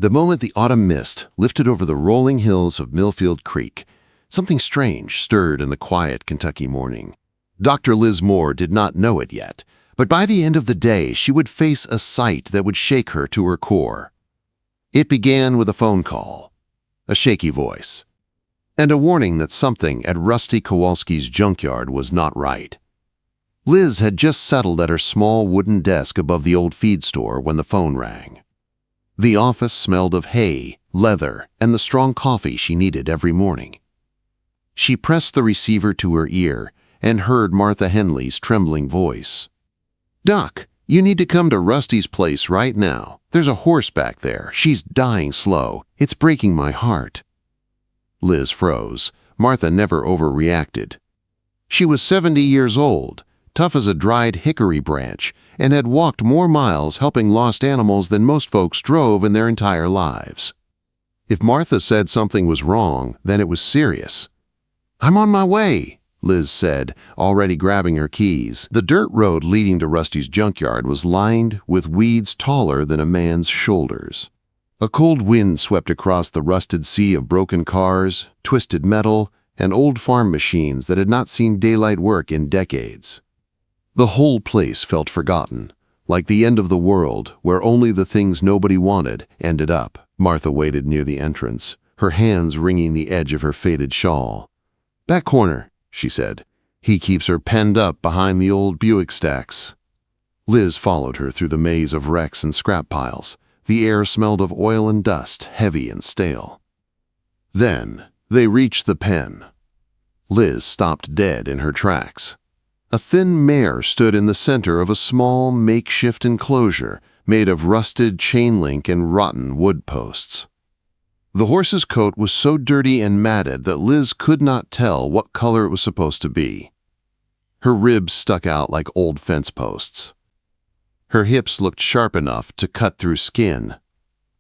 The moment the autumn mist lifted over the rolling hills of Millfield Creek, something strange stirred in the quiet Kentucky morning. Dr. Liz Moore did not know it yet, but by the end of the day she would face a sight that would shake her to her core. It began with a phone call, a shaky voice, and a warning that something at Rusty Kowalski's junkyard was not right. Liz had just settled at her small wooden desk above the old feed store when the phone rang. The office smelled of hay, leather, and the strong coffee she needed every morning. She pressed the receiver to her ear and heard Martha Henley's trembling voice. "Doc, you need to come to Rusty's place right now. There's a horseback there. She's dying slow. It's breaking my heart." Liz froze. Martha never overreacted. She was 70 years old, tough as a dried hickory branch, and had walked more miles helping lost animals than most folks drove in their entire lives. If Martha said something was wrong, then it was serious. "I'm on my way," Liz said, already grabbing her keys. The dirt road leading to Rusty's junkyard was lined with weeds taller than a man's shoulders. A cold wind swept across the rusted sea of broken cars, twisted metal, and old farm machines that had not seen daylight work in decades. The whole place felt forgotten, like the end of the world where only the things nobody wanted ended up. Martha waited near the entrance, her hands wringing the edge of her faded shawl. "Back corner," she said. "He keeps her penned up behind the old Buick stacks." Liz followed her through the maze of wrecks and scrap piles. The air smelled of oil and dust, heavy and stale. Then they reached the pen. Liz stopped dead in her tracks. A thin mare stood in the center of a small makeshift enclosure made of rusted chain link and rotten wood posts. The horse's coat was so dirty and matted that Liz could not tell what color it was supposed to be. Her ribs stuck out like old fence posts. Her hips looked sharp enough to cut through skin.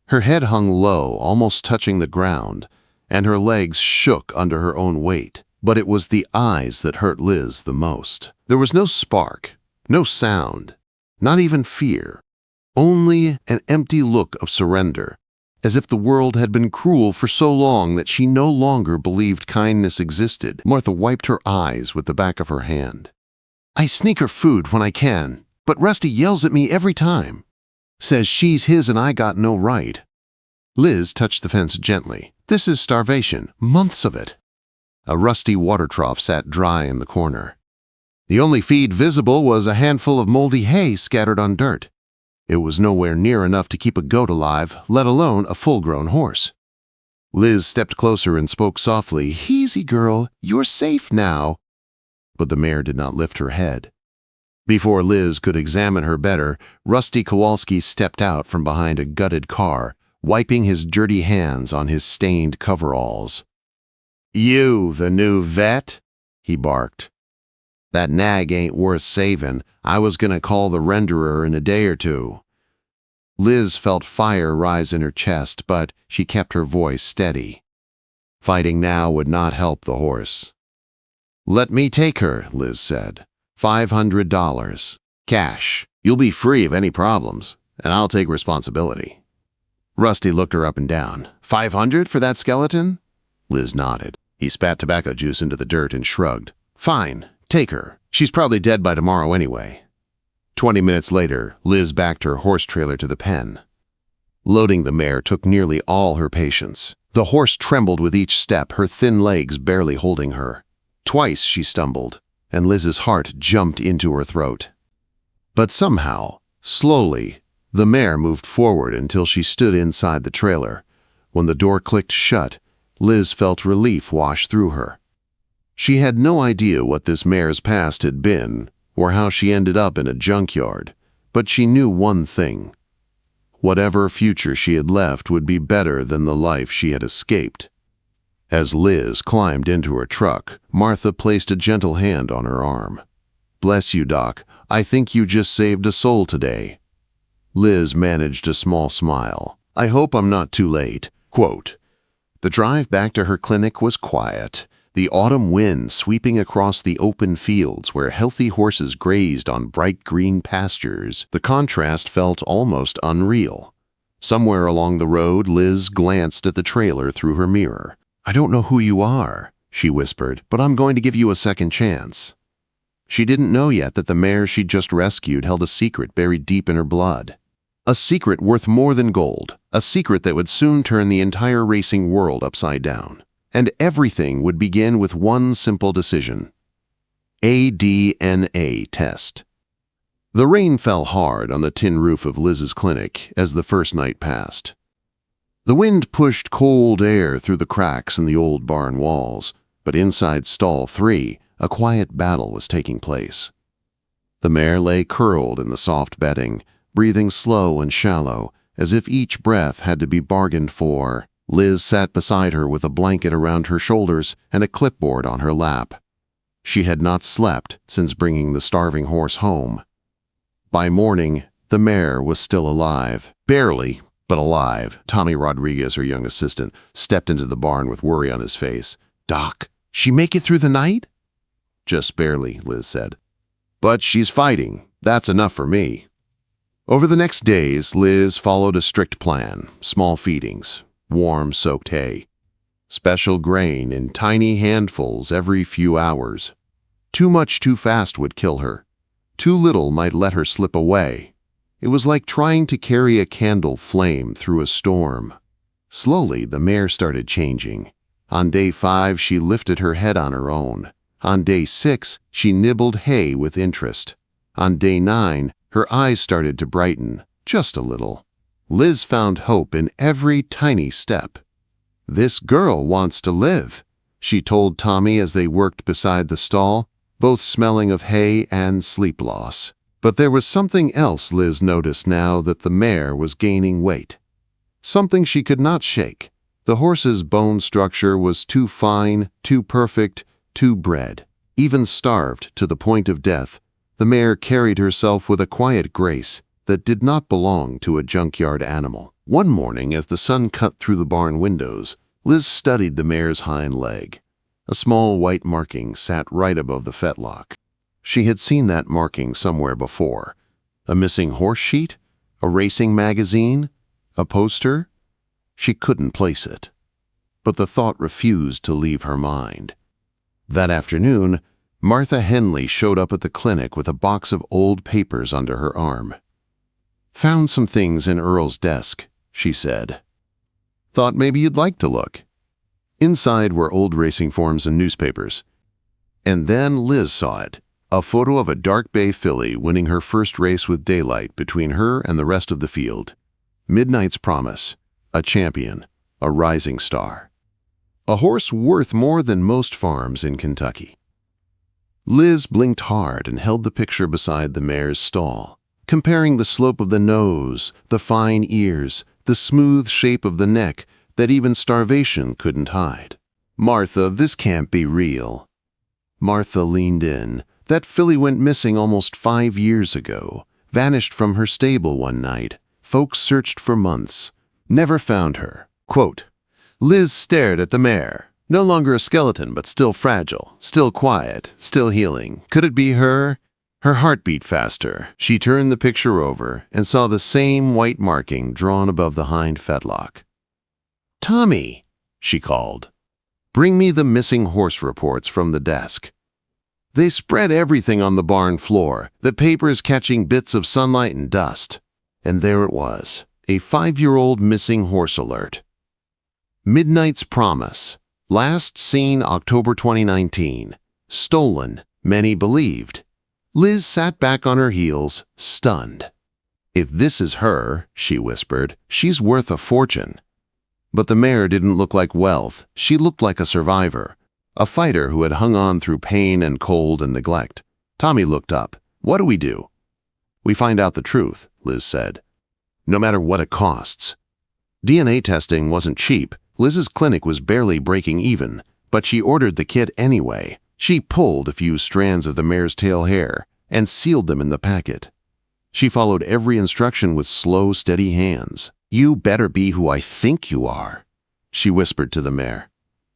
Her head hung low, almost touching the ground, and her legs shook under her own weight. But it was the eyes that hurt Liz the most. There was no spark, no sound, not even fear, only an empty look of surrender, as if the world had been cruel for so long that she no longer believed kindness existed. Martha wiped her eyes with the back of her hand. "I sneak her food when I can, but Rusty yells at me every time. Says she's his and I got no right." Liz touched the fence gently. "This is starvation, months of it." A rusty water trough sat dry in the corner. The only feed visible was a handful of moldy hay scattered on dirt. It was nowhere near enough to keep a goat alive, let alone a full-grown horse. Liz stepped closer and spoke softly. "Easy, girl. You're safe now." But the mare did not lift her head. Before Liz could examine her better, Rusty Kowalski stepped out from behind a gutted car, wiping his dirty hands on his stained coveralls. "You, the new vet?" he barked. "That nag ain't worth saving. I was gonna call the renderer in a day or two." Liz felt fire rise in her chest, but she kept her voice steady. Fighting now would not help the horse. "Let me take her," Liz said. $500. Cash. You'll be free of any problems, and I'll take responsibility." Rusty looked her up and down. "$500 for that skeleton?" Liz nodded. He spat tobacco juice into the dirt and shrugged. "Fine, take her. She's probably dead by tomorrow anyway." 20 minutes later, Liz backed her horse trailer to the pen. Loading the mare took nearly all her patience. The horse trembled with each step, her thin legs barely holding her. Twice she stumbled, and Liz's heart jumped into her throat. But somehow, slowly, the mare moved forward until she stood inside the trailer. When the door clicked shut, Liz felt relief wash through her. She had no idea what this mare's past had been, or how she ended up in a junkyard, but she knew one thing. Whatever future she had left would be better than the life she had escaped. As Liz climbed into her truck, Martha placed a gentle hand on her arm. "Bless you, Doc. I think you just saved a soul today." Liz managed a small smile. "I hope I'm not too late." Quote, the drive back to her clinic was quiet, the autumn wind sweeping across the open fields where healthy horses grazed on bright green pastures. The contrast felt almost unreal. Somewhere along the road, Liz glanced at the trailer through her mirror. "I don't know who you are," she whispered, "but I'm going to give you a second chance." She didn't know yet that the mare she'd just rescued held a secret buried deep in her blood. A secret worth more than gold, a secret that would soon turn the entire racing world upside down. And everything would begin with one simple decision: a DNA test. The rain fell hard on the tin roof of Liz's clinic as the first night passed. The wind pushed cold air through the cracks in the old barn walls, but inside stall 3, a quiet battle was taking place. The mare lay curled in the soft bedding, breathing slow and shallow, as if each breath had to be bargained for. Liz sat beside her with a blanket around her shoulders and a clipboard on her lap. She had not slept since bringing the starving horse home. By morning, the mare was still alive. Barely, but alive. Tommy Rodriguez, her young assistant, stepped into the barn with worry on his face. "Doc, she make it through the night?" "Just barely," Liz said. "But she's fighting. That's enough for me." Over the next days, Liz followed a strict plan. Small feedings, warm soaked hay, special grain in tiny handfuls every few hours. Too much too fast would kill her. Too little might let her slip away. It was like trying to carry a candle flame through a storm. Slowly, the mare started changing. On day 5, she lifted her head on her own. On day 6, she nibbled hay with interest. On day 9, her eyes started to brighten, just a little. Liz found hope in every tiny step. "This girl wants to live," she told Tommy as they worked beside the stall, both smelling of hay and sleep loss. But there was something else Liz noticed now that the mare was gaining weight. Something she could not shake. The horse's bone structure was too fine, too perfect, too bred. Even starved to the point of death, the mare carried herself with a quiet grace that did not belong to a junkyard animal. One morning, as the sun cut through the barn windows, Liz studied the mare's hind leg. A small white marking sat right above the fetlock. She had seen that marking somewhere before. A missing horse sheet? A racing magazine? A poster? She couldn't place it. But the thought refused to leave her mind. That afternoon, Martha Henley showed up at the clinic with a box of old papers under her arm. "Found some things in Earl's desk," she said. "Thought maybe you'd like to look." Inside were old racing forms and newspapers. And then Liz saw it, a photo of a dark bay filly winning her first race with daylight between her and the rest of the field. Midnight's Promise, a champion, a rising star. A horse worth more than most farms in Kentucky. Liz blinked hard and held the picture beside the mare's stall, comparing the slope of the nose, the fine ears, the smooth shape of the neck that even starvation couldn't hide. "Martha, this can't be real." Martha leaned in. "That filly went missing almost 5 years ago, vanished from her stable one night. Folks searched for months, never found her." Quote, Liz stared at the mare, no longer a skeleton but still fragile, still quiet, still healing. Could it be her? Her heart beat faster. She turned the picture over and saw the same white marking drawn above the hind fetlock. "Tommy," she called, "bring me the missing horse reports from the desk." They spread everything on the barn floor, the papers catching bits of sunlight and dust. And there it was, a 5-year-old missing horse alert. Midnight's Promise, last seen October 2019. Stolen, many believed. Liz sat back on her heels, stunned. "If this is her," she whispered, "she's worth a fortune." But the mare didn't look like wealth. She looked like a survivor, a fighter who had hung on through pain and cold and neglect. Tommy looked up. "What do we do?" "We find out the truth," Liz said. "No matter what it costs." DNA testing wasn't cheap. Liz's clinic was barely breaking even, but she ordered the kit anyway. She pulled a few strands of the mare's tail hair and sealed them in the packet. She followed every instruction with slow, steady hands. "You better be who I think you are," she whispered to the mare.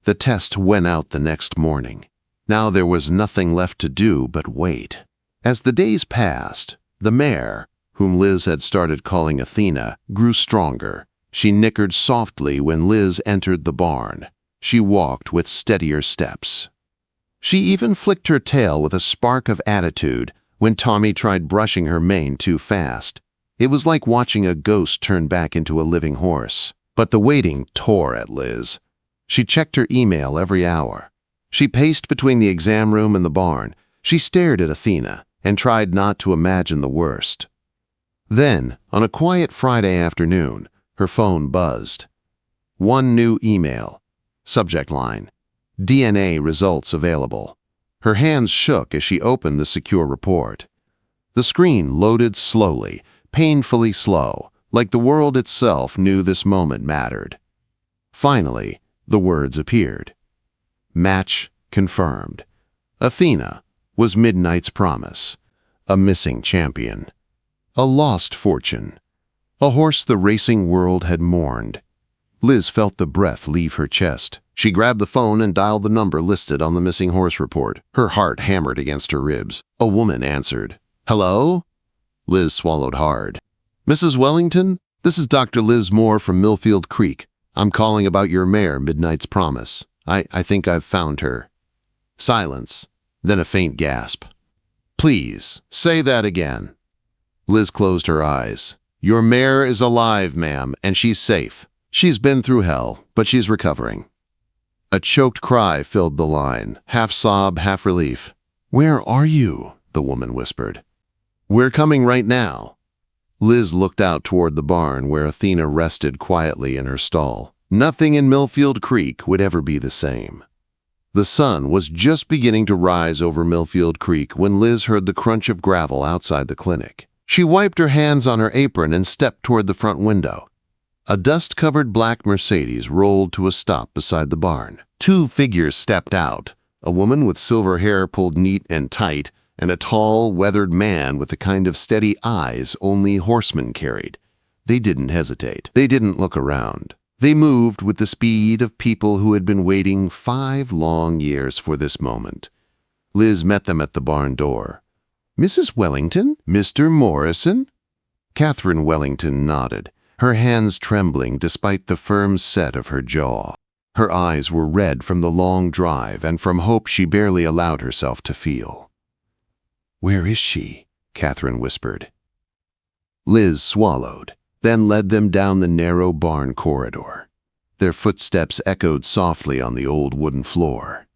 The test went out the next morning. Now there was nothing left to do but wait. As the days passed, the mare, whom Liz had started calling Athena, grew stronger. She nickered softly when Liz entered the barn. She walked with steadier steps. She even flicked her tail with a spark of attitude when Tommy tried brushing her mane too fast. It was like watching a ghost turn back into a living horse. But the waiting tore at Liz. She checked her email every hour. She paced between the exam room and the barn. She stared at Athena and tried not to imagine the worst. Then, on a quiet Friday afternoon, her phone buzzed. One new email. Subject line: DNA results available. Her hands shook as she opened the secure report. The screen loaded slowly, painfully slow, like the world itself knew this moment mattered. Finally, the words appeared. Match confirmed. Athena was Midnight's promise. A missing champion. A lost fortune. A horse the racing world had mourned. Liz felt the breath leave her chest. She grabbed the phone and dialed the number listed on the missing horse report. Her heart hammered against her ribs. A woman answered. Hello? Liz swallowed hard. Mrs. Wellington, this is Dr. Liz Moore from Millfield Creek. I'm calling about your mare, Midnight's Promise. I think I've found her. Silence, then a faint gasp. Please, say that again. Liz closed her eyes. Your mare is alive, ma'am, and she's safe. She's been through hell, but she's recovering. A choked cry filled the line, half sob, half relief. Where are you? The woman whispered. We're coming right now. Liz looked out toward the barn where Athena rested quietly in her stall. Nothing in Millfield Creek would ever be the same. The sun was just beginning to rise over Millfield Creek when Liz heard the crunch of gravel outside the clinic. She wiped her hands on her apron and stepped toward the front window. A dust-covered black Mercedes rolled to a stop beside the barn. Two figures stepped out, a woman with silver hair pulled neat and tight, and a tall, weathered man with the kind of steady eyes only horsemen carried. They didn't hesitate. They didn't look around. They moved with the speed of people who had been waiting 5 long years for this moment. Liz met them at the barn door. Mrs. Wellington? Mr. Morrison? Catherine Wellington nodded, her hands trembling despite the firm set of her jaw. Her eyes were red from the long drive and from hope she barely allowed herself to feel. Where is she? Catherine whispered. Liz swallowed, then led them down the narrow barn corridor. Their footsteps echoed softly on the old wooden floor.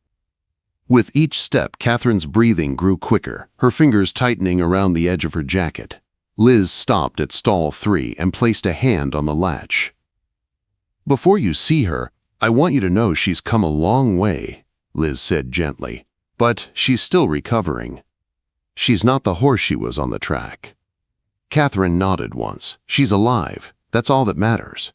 With each step, Catherine's breathing grew quicker, her fingers tightening around the edge of her jacket. Liz stopped at stall 3 and placed a hand on the latch. Before you see her, I want you to know she's come a long way, Liz said gently, but she's still recovering. She's not the horse she was on the track. Catherine nodded once. She's alive. That's all that matters.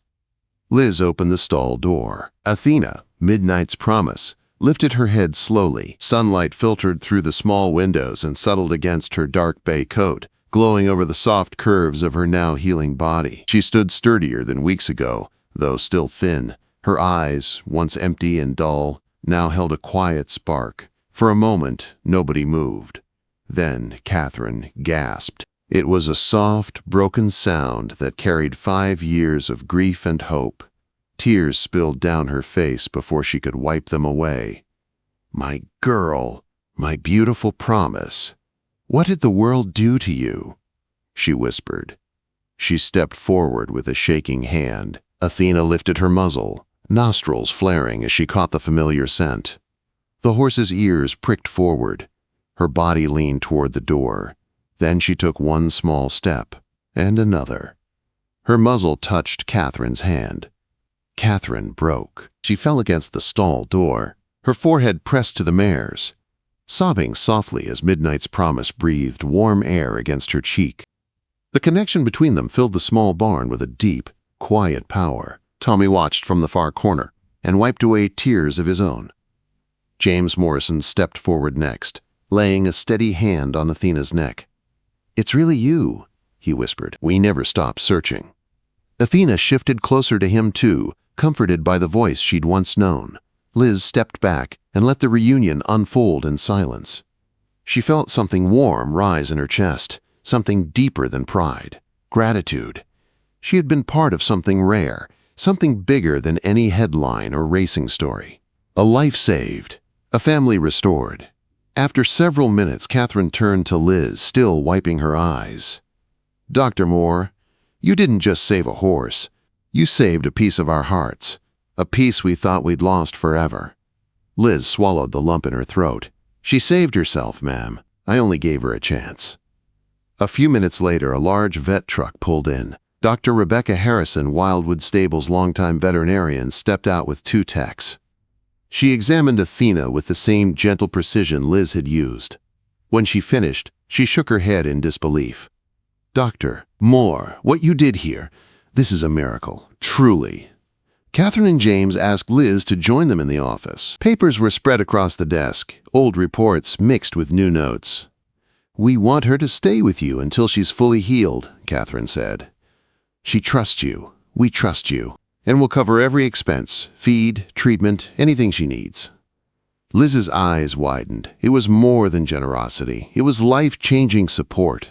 Liz opened the stall door. Athena, Midnight's Promise, lifted her head slowly. Sunlight filtered through the small windows and settled against her dark bay coat, glowing over the soft curves of her now healing body. She stood sturdier than weeks ago, though still thin. Her eyes, once empty and dull, now held a quiet spark. For a moment, nobody moved. Then Catherine gasped. It was a soft, broken sound that carried 5 years of grief and hope. Tears spilled down her face before she could wipe them away. My girl, my beautiful promise. What did the world do to you? She whispered. She stepped forward with a shaking hand. Athena lifted her muzzle, nostrils flaring as she caught the familiar scent. The horse's ears pricked forward. Her body leaned toward the door. Then she took one small step, and another. Her muzzle touched Catherine's hand. Catherine broke. She fell against the stall door, her forehead pressed to the mare's, sobbing softly as Midnight's Promise breathed warm air against her cheek. The connection between them filled the small barn with a deep, quiet power. Tommy watched from the far corner and wiped away tears of his own. James Morrison stepped forward next, laying a steady hand on Athena's neck. It's really you, he whispered. We never stopped searching. Athena shifted closer to him too, comforted by the voice she'd once known. Liz stepped back and let the reunion unfold in silence. She felt something warm rise in her chest, something deeper than pride, gratitude. She had been part of something rare, something bigger than any headline or racing story. A life saved, a family restored. After several minutes, Catherine turned to Liz, still wiping her eyes. "Dr. Moore, you didn't just save a horse. You saved a piece of our hearts, a piece we thought we'd lost forever." Liz swallowed the lump in her throat. "She saved herself, ma'am. I only gave her a chance." A few minutes later, a large vet truck pulled in. Dr. Rebecca Harrison, Wildwood Stable's longtime veterinarian, stepped out with 2 techs. She examined Athena with the same gentle precision Liz had used. When she finished, she shook her head in disbelief. "Dr. Moore, what you did here, this is a miracle, truly." Catherine and James asked Liz to join them in the office. Papers were spread across the desk, old reports mixed with new notes. "We want her to stay with you until she's fully healed," Catherine said. "She trusts you, we trust you, and we'll cover every expense, feed, treatment, anything she needs." Liz's eyes widened. It was more than generosity. It was life-changing support.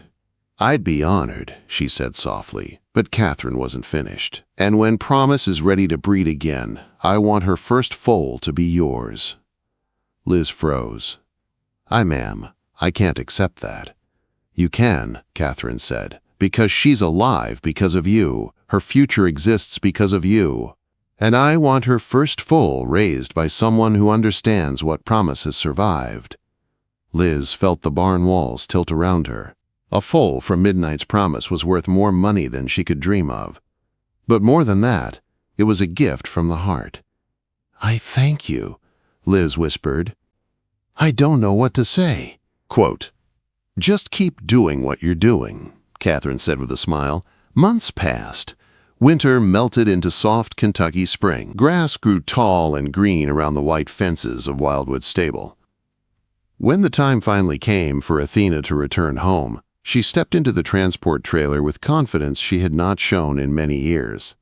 "I'd be honored," she said softly, but Catherine wasn't finished. "And when Promise is ready to breed again, I want her first foal to be yours." Liz froze. Ma'am, I can't accept that." "You can," Catherine said, "because she's alive because of you. Her future exists because of you. And I want her first foal raised by someone who understands what Promise has survived." Liz felt the barn walls tilt around her. A foal from Midnight's Promise was worth more money than she could dream of. But more than that, it was a gift from the heart. "I thank you," Liz whispered. "I don't know what to say." Quote, "Just keep doing what you're doing," Catherine said with a smile. Months passed. Winter melted into soft Kentucky spring. Grass grew tall and green around the white fences of Wildwood Stable. When the time finally came for Athena to return home, she stepped into the transport trailer with confidence she had not shown in many years.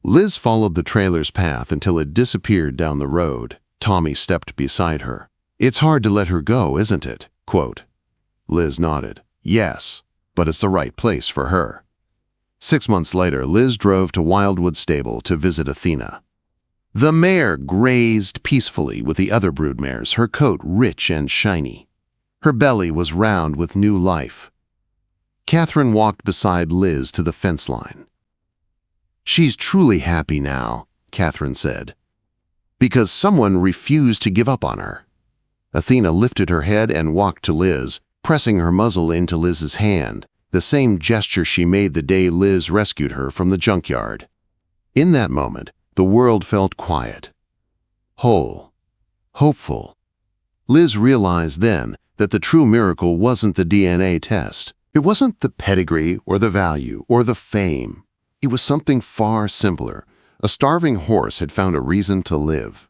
Liz followed the trailer's path until it disappeared down the road. Tommy stepped beside her. "It's hard to let her go, isn't it?" Quote. Liz nodded. "Yes, but it's the right place for her." 6 months later, Liz drove to Wildwood Stable to visit Athena. The mare grazed peacefully with the other broodmares, her coat rich and shiny. Her belly was round with new life. Catherine walked beside Liz to the fence line. "She's truly happy now," Catherine said, "because someone refused to give up on her." Athena lifted her head and walked to Liz, pressing her muzzle into Liz's hand, the same gesture she made the day Liz rescued her from the junkyard. In that moment, the world felt quiet, whole, hopeful. Liz realized then that the true miracle wasn't the DNA test. It wasn't the pedigree or the value or the fame. It was something far simpler. A starving horse had found a reason to live.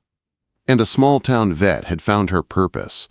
And a small-town vet had found her purpose.